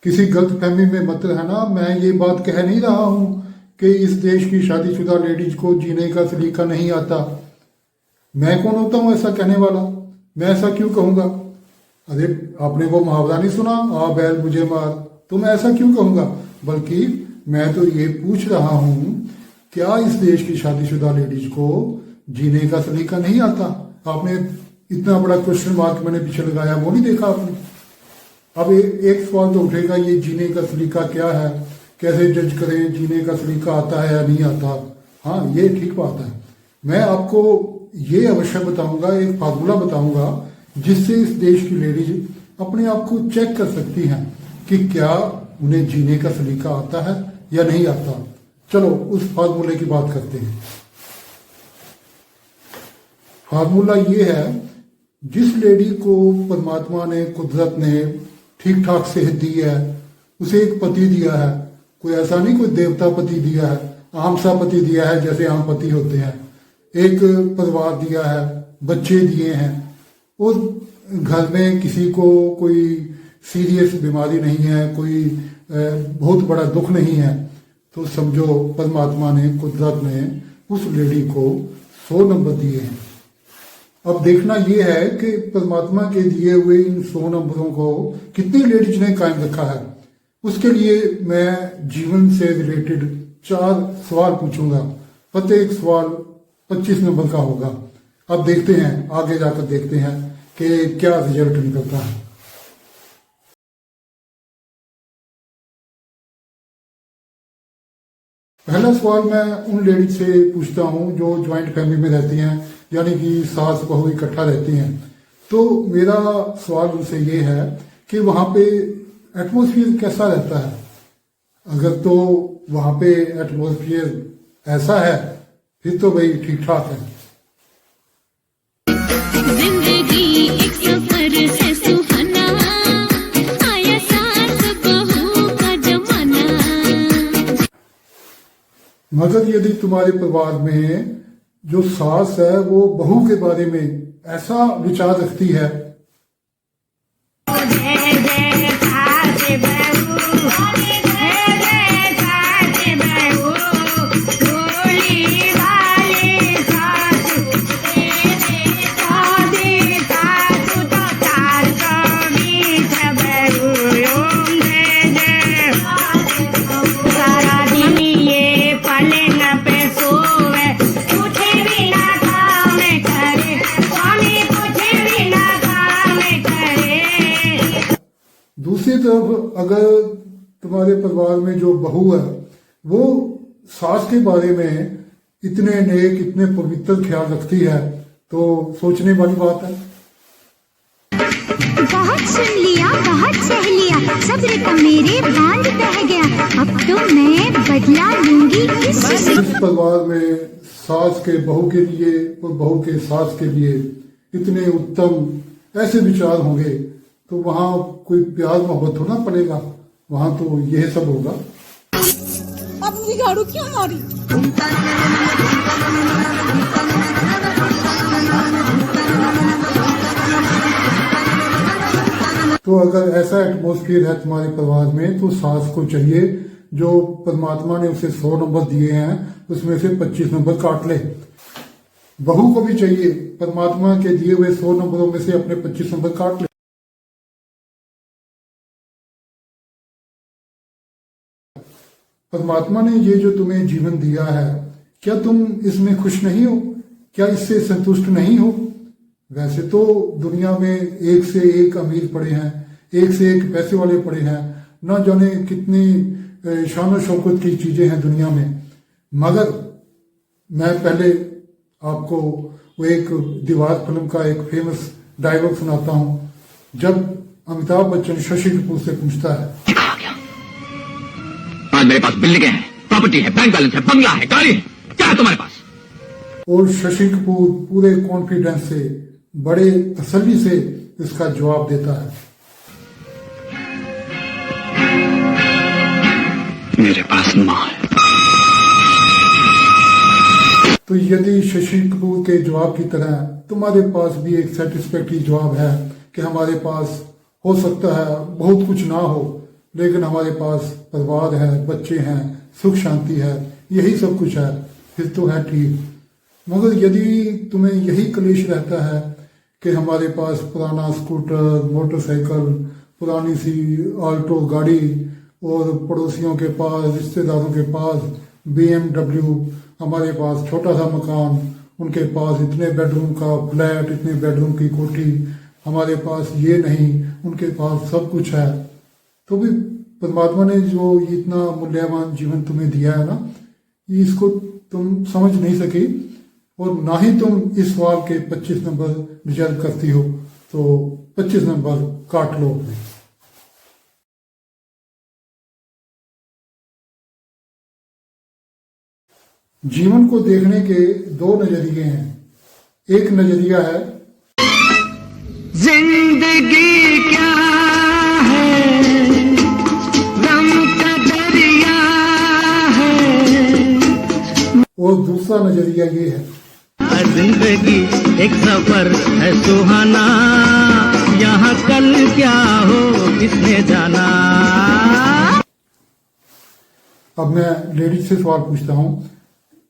किसी गलतफहमी में मत रहना। मैं ये बात कह नहीं रहा हूं कि इस देश की शादीशुदा लेडीज को जीने का सलीका नहीं आता। मैं कौन होता हूं ऐसा कहने वाला? मैं ऐसा क्यों कहूंगा? अरे आपने वो मुहावरा नहीं सुना, आ बैल मुझे मार? तो मैं ऐसा क्यों कहूंगा? बल्कि मैं तो ये पूछ रहा हूं, क्या इस देश की शादीशुदा लेडीज को जीने का सलीका नहीं आता? आपने इतना बड़ा क्वेश्चन मार्क मैंने पीछे लगाया, वो नहीं देखा आपने? अब एक सवाल तो उठेगा, ये जीने का सलीका क्या है, कैसे जज करें, जीने का सलीका आता है या नहीं आता? हाँ, ये ठीक बात है। मैं आपको ये अवश्य बताऊंगा, एक फार्मूला बताऊंगा जिससे इस देश की लेडीज अपने आप को चेक कर सकती हैं कि क्या उन्हें जीने का सलीका आता है या नहीं आता। चलो उस फार्मूले की बात करते हैं। फार्मूला ये है, जिस लेडी को परमात्मा ने, कुदरत ने ठीक ठाक सेहत दी है, उसे एक पति दिया है, कोई ऐसा नहीं कोई देवता पति दिया है, आम सा पति दिया है जैसे आम पति होते हैं, एक परिवार दिया है, बच्चे दिए हैं, और घर में किसी को कोई सीरियस बीमारी नहीं है, कोई बहुत बड़ा दुख नहीं है, तो समझो परमात्मा ने, कुदरत ने उस लेडी को 100 नंबर दिए हैं। अब देखना यह है कि परमात्मा के दिए हुए इन 100 नंबरों को कितनी लेडीज ने कायम रखा है। उसके लिए मैं जीवन से रिलेटेड 4 सवाल पूछूंगा। प्रत्येक सवाल 25 नंबर का होगा। अब देखते हैं, आगे जाकर देखते हैं कि क्या रिजल्ट निकलता है। पहला सवाल मैं उन लेडीज से पूछता हूं जो ज्वाइंट फैमिली में रहती हैं, यानी कि सास बहू इकट्ठा रहती हैं। तो मेरा सवाल उनसे ये है कि वहां पे एटमॉस्फेयर कैसा रहता है। अगर तो वहां पे एटमॉस्फेयर ऐसा है, फिर तो भाई ठीक ठाक है। जिंदगी एक सफर से सुहाना, आया सास बहू का जमाना। मगर यदि तुम्हारे परिवार में जो सास है वो बहू के बारे में ऐसा विचार रखती है, दूसरी तरफ अगर तुम्हारे परिवार में जो बहू है वो सास के बारे में इतने नेक, इतने पवित्र ख्याल रखती है, तो सोचने वाली बात है। बहुत सुन लिया, बहुत सह लिया, सब्र का मेरे बांध बह गया, अब तो मैं बदला लूंगी इस परिवार में सास के बहू के लिए और बहू के सास के लिए इतने उत्तम ऐसे विचार होंगे, तो वहां कोई प्यार मोहब्बत होना पड़ेगा, वहां तो यह सब होगा। अब मुझे झाड़ू क्यों मारी? तो अगर ऐसा एटमॉस्फेयर है तुम्हारे परिवार में, तो सास को चाहिए जो परमात्मा ने उसे 100 नंबर दिए हैं उसमें से 25 नंबर काट ले। बहू को भी चाहिए परमात्मा के दिए हुए 100 नंबरों में से अपने 25 नंबर काट ले। परमात्मा ने ये जो तुम्हें जीवन दिया है, क्या तुम इसमें खुश नहीं हो? क्या इससे संतुष्ट नहीं हो? वैसे तो दुनिया में एक से एक अमीर पड़े हैं, एक से एक पैसे वाले पड़े हैं, ना जाने कितनी शान शौकत की चीजें हैं दुनिया में। मगर मैं पहले आपको वो एक दीवार फिल्म का एक फेमस डायलॉग सुनाता हूं, जब अमिताभ बच्चन शशि कपूर से पूछता है, मेरे पास बिल्डिंगें हैं, प्रॉपर्टी है, बैंक बैलेंस है, बंगला है, गाड़ी है, क्या है तुम्हारे पास? और शशि कपूर पूरे कॉन्फिडेंस से, बड़े तसल्ली से इसका जवाब देता है, मेरे पास मां है। तो यदि शशि कपूर के जवाब की तरह तुम्हारे पास भी एक सेटिस्फैक्टरी जवाब है कि हमारे पास हो सकता है बहुत कुछ ना हो, लेकिन हमारे पास परिवार है, बच्चे हैं, सुख शांति है, यही सब कुछ है, फिर तो है ठीक। मगर यदि तुम्हें यही क्लेश रहता है कि हमारे पास पुराना स्कूटर, मोटरसाइकिल, पुरानी सी ऑल्टो गाड़ी और पड़ोसियों के पास, रिश्तेदारों के पास BMW, हमारे पास छोटा सा मकान, उनके पास इतने बेडरूम का फ्लैट, इतने बेडरूम की कोठी, हमारे पास ये नहीं, उनके पास सब कुछ है, तो भी परमात्मा ने जो इतना मूल्यवान जीवन तुम्हें दिया है ना, इसको तुम समझ नहीं सकी और ना ही तुम इस सवाल के 25 नंबर डिजर्व करती हो, तो 25 नंबर काट लो। जीवन को देखने के दो नजरिए हैं। एक नजरिया है जिंदगी क्या है, गम का दरिया है, और दूसरा नजरिया ये है जिंदगी एक सफर है सुहाना, यहाँ कल क्या हो किसने जाना। अब मैं लेडीज से सवाल पूछता हूँ,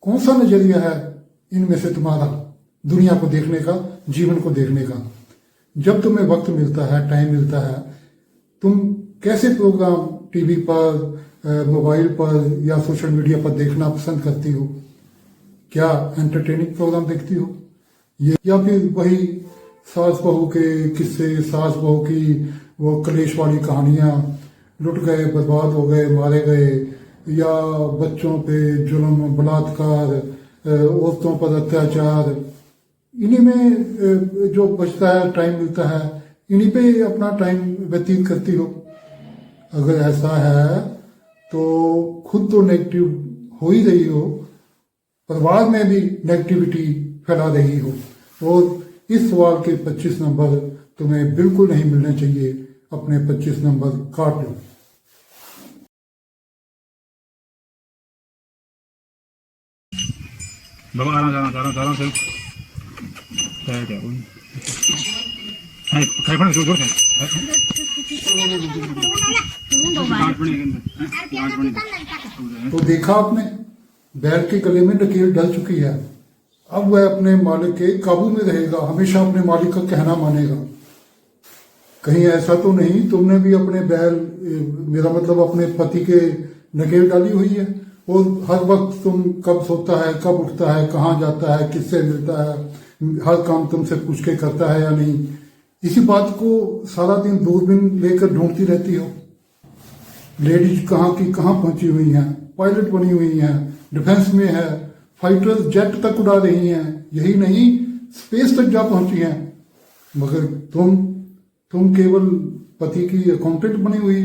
कौन सा नजरिया है इनमें से तुम्हारा दुनिया को देखने का, जीवन को देखने का? जब तुम्हें वक्त मिलता है, टाइम मिलता है, तुम कैसे प्रोग्राम टीवी पर, मोबाइल पर या सोशल मीडिया पर देखना पसंद करती हो? क्या एंटरटेनिंग प्रोग्राम देखती हो, ये या फिर वही सास बहू के किस्से, सास बहू की वो क्लेश वाली कहानियां, लुट गए, बर्बाद हो गए, मारे गए, या बच्चों पे जुल्म, बलात्कार, औरतों पर अत्याचार, इन्हीं में जो बचता है, टाइम मिलता है, इन्हीं पे अपना टाइम व्यतीत करती हो? अगर ऐसा है तो खुद तो नेगेटिव हो ही रही हो, परिवार में भी नेगेटिविटी फैला रही हो, और इस सवाल के 25 नंबर तुम्हें बिल्कुल नहीं मिलने चाहिए। अपने 25 नंबर काट लो। बाबा आराम से तो देखा आपने, बैल के गले में नकेल डल चुकी है। अब वह अपने मालिक के काबू में रहेगा, हमेशा अपने मालिक का कहना मानेगा। कहीं ऐसा तो नहीं तुमने भी अपने बैल, मेरा मतलब अपने पति के नकेल डाली हुई है, और हर वक्त तुम कब सोता है, कब उठता है, कहाँ जाता है, किससे मिलता है, हर काम तुमसे पूछ के करता है या नहीं, इसी बात को सारा दिन दूरबीन लेकर ढूंढती रहती हो। लेडीज कहाँ की कहाँ पहुंची हुई हैं, पायलट बनी हुई हैं, डिफेंस में है, फाइटर जेट तक उड़ा रही हैं, यही नहीं स्पेस तक जा पहुंची हैं, मगर तुम केवल पति की अकाउंटेंट बनी हुई।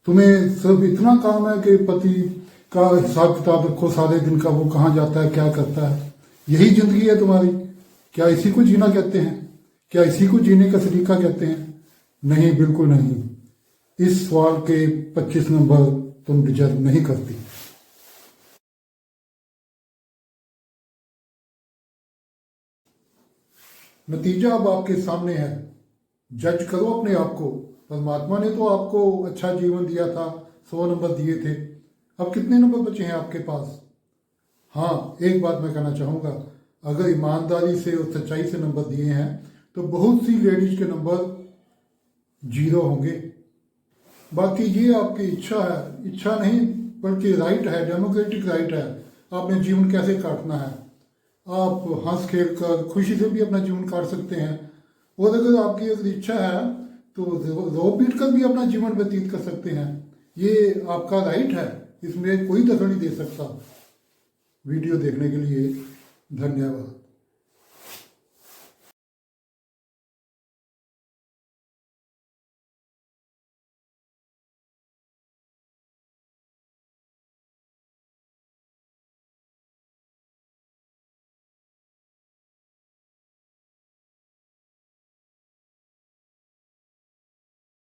तुम्हें सिर्फ इतना काम है कि पति का हिसाब किताब रखो सारे दिन का, वो कहाँ जाता है, क्या करता है, यही जिंदगी है तुम्हारी। क्या इसी को जीना कहते हैं? क्या इसी को जीने का सलीका कहते हैं? नहीं, बिल्कुल नहीं। इस सवाल के 25 नंबर तुम डिजर्व नहीं करती। नतीजा अब आपके सामने है, जज करो अपने आप को। परमात्मा ने तो आपको अच्छा जीवन दिया था, 100 नंबर दिए थे, अब कितने नंबर बचे हैं आपके पास? हाँ, एक बात मैं कहना चाहूँगा, अगर ईमानदारी से और सच्चाई से नंबर दिए हैं तो बहुत सी लेडीज के नंबर 0 होंगे। बाकी ये आपकी इच्छा है, इच्छा नहीं बल्कि राइट है, डेमोक्रेटिक राइट है, आपने जीवन कैसे काटना है। आप हंस खेल कर खुशी से भी अपना जीवन काट सकते हैं, और अगर आपकी अगर इच्छा है तो रो पीट कर भी अपना जीवन व्यतीत कर सकते हैं। ये आपका राइट है, इसमें कोई दखल नहीं दे सकता। वीडियो देखने के लिए धन्यवाद।